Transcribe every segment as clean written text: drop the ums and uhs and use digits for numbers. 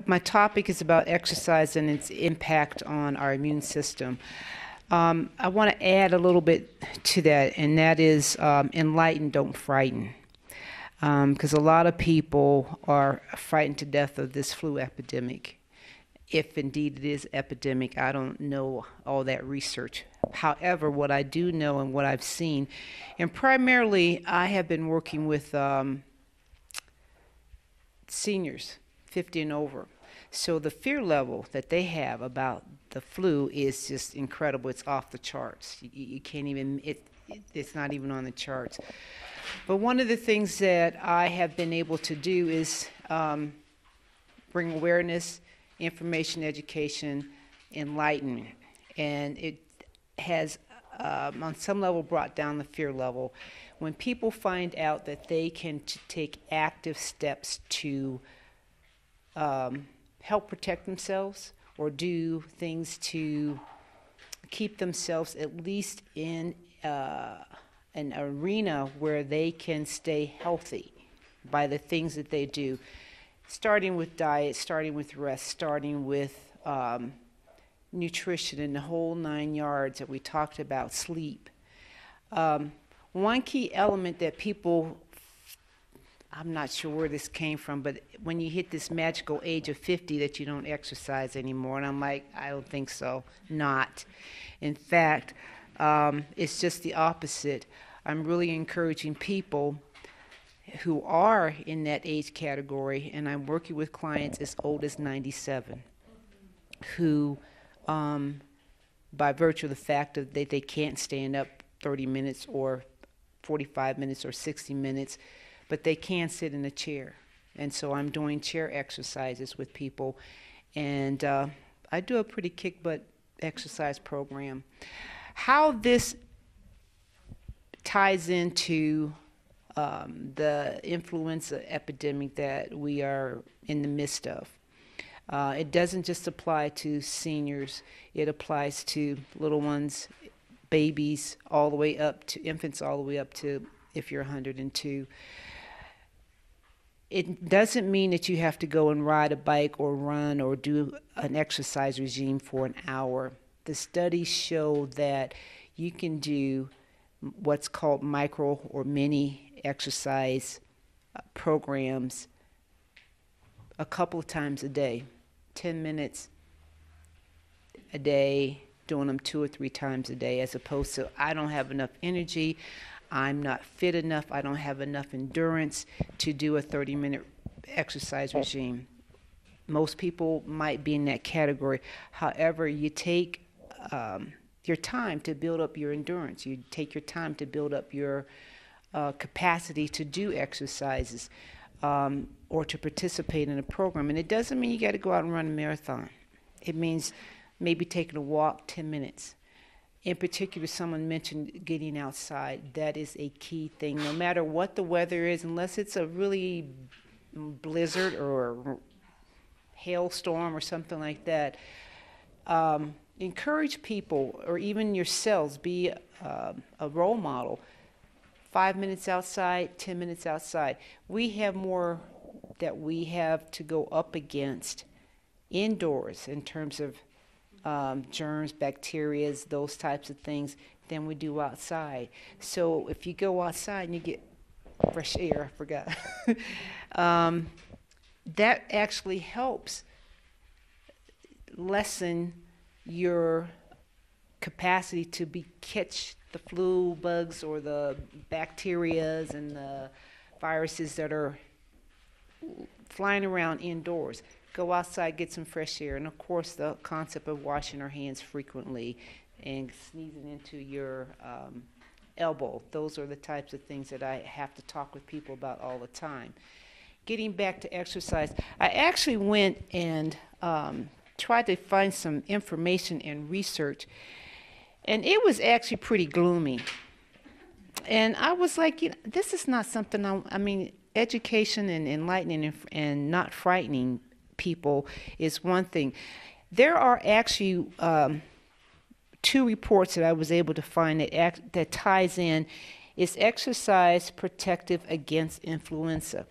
my topic is about exercise and its impact on our immune system. I want to add a little bit to that, and that is enlighten, don't frighten. Because a lot of people are frightened to death of this flu epidemic. If indeed it is epidemic, I don't know all that research. However, what I do know and what I've seen, and primarily I have been working with seniors, 50 and over. So the fear level that they have about the flu is just incredible. It's off the charts. You can't even, it's not even on the charts. But one of the things that I have been able to do is bring awareness, information, education, enlightenment. And it has, on some level, brought down the fear level. When people find out that they can take active steps to help protect themselves or do things to keep themselves at least in an arena where they can stay healthy by the things that they do, starting with diet, starting with rest, starting with nutrition and the whole 9 yards that we talked about, sleep. One key element that people, I'm not sure where this came from, but when you hit this magical age of 50 that you don't exercise anymore, and I'm like, I don't think so, not. In fact, it's just the opposite. I'm really encouraging people who are in that age category, and I'm working with clients as old as 97, who, by virtue of the fact that they can't stand up 30 minutes or 45 minutes or 60 minutes, but they can sit in a chair. And so I'm doing chair exercises with people, and I do a pretty kick-butt exercise program. How this ties into the influenza epidemic that we are in the midst of. It doesn't just apply to seniors. It applies to little ones, babies, all the way up to infants, all the way up to if you're 102. It doesn't mean that you have to go and ride a bike or run or do an exercise regime for an hour. The studies show that you can do what's called micro or mini exercise programs a couple of times a day, 10 minutes a day, doing them 2 or 3 times a day, as opposed to I don't have enough energy, I'm not fit enough, I don't have enough endurance to do a 30-minute exercise regime. Most people might be in that category. However, you take your time to build up your endurance. You take your time to build up your capacity to do exercises or to participate in a program. And it doesn't mean you got to go out and run a marathon. It means maybe taking a walk 10 minutes. In particular, someone mentioned getting outside. That is a key thing. No matter what the weather is, unless it's a really blizzard or hailstorm or something like that, encourage people, or even yourselves, be a role model. 5 minutes outside, 10 minutes outside. We have more that we have to go up against indoors in terms of germs, bacteria, those types of things, than we do outside. So if you go outside and you get fresh air, I forgot, that actually helps lessen your capacity to catch the flu bugs or the bacterias and the viruses that are flying around indoors. Go outside, get some fresh air, and of course the concept of washing our hands frequently and sneezing into your elbow. Those are the types of things that I have to talk with people about all the time. Getting back to exercise, I actually went and tried to find some information and research, and it was actually pretty gloomy. And I was like, this is not something I mean, education and enlightening and not frightening people is one thing. There are actually 2 reports that I was able to find that ties in Is exercise protective against influenza?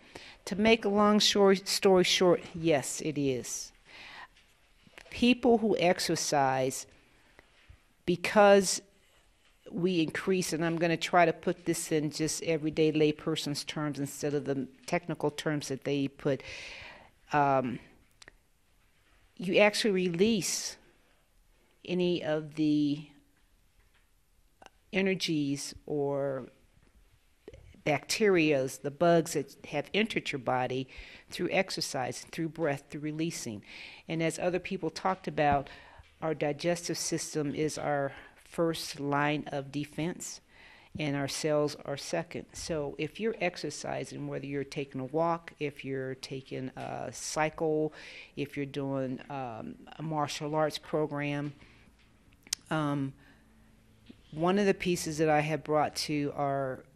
To make a long story short, yes, it is. People who exercise, because we increase, and I'm going to try to put this in just everyday layperson's terms instead of the technical terms that they put, you actually release any of the energies or bacterias, the bugs that have entered your body through exercise, through breath, through releasing. And as other people talked about, our digestive system is our first line of defense, and our cells are second. So if you're exercising, whether you're taking a walk, if you're taking a cycle, if you're doing a martial arts program, one of the pieces that I have brought to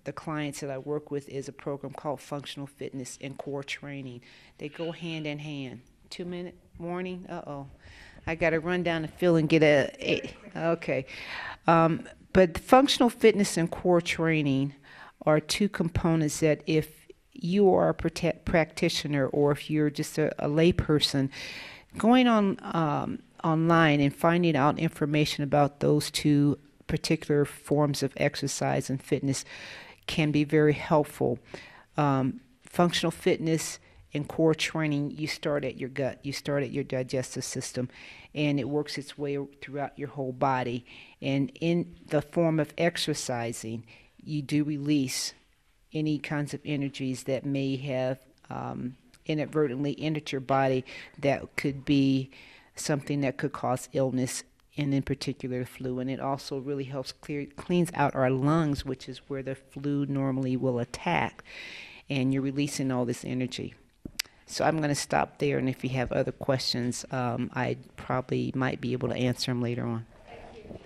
the clients that I work with is a program called Functional Fitness and Core Training. They go hand in hand. 2-minute warning. I got to run down the field and get okay. But functional fitness and core training are two components that if you are a practitioner or if you're just a layperson, going on online and finding out information about those two particular forms of exercise and fitness can be very helpful. Functional fitness and core training, you start at your gut, you start at your digestive system, and it works its way throughout your whole body. And in the form of exercising, you do release any kinds of energies that may have inadvertently entered your body that could be something that could cause illness, and in particular flu. And it also really helps cleans out our lungs, which is where the flu normally will attack, and you're releasing all this energy. So I'm going to stop there, and if you have other questions, I probably might be able to answer them later on. Thank you.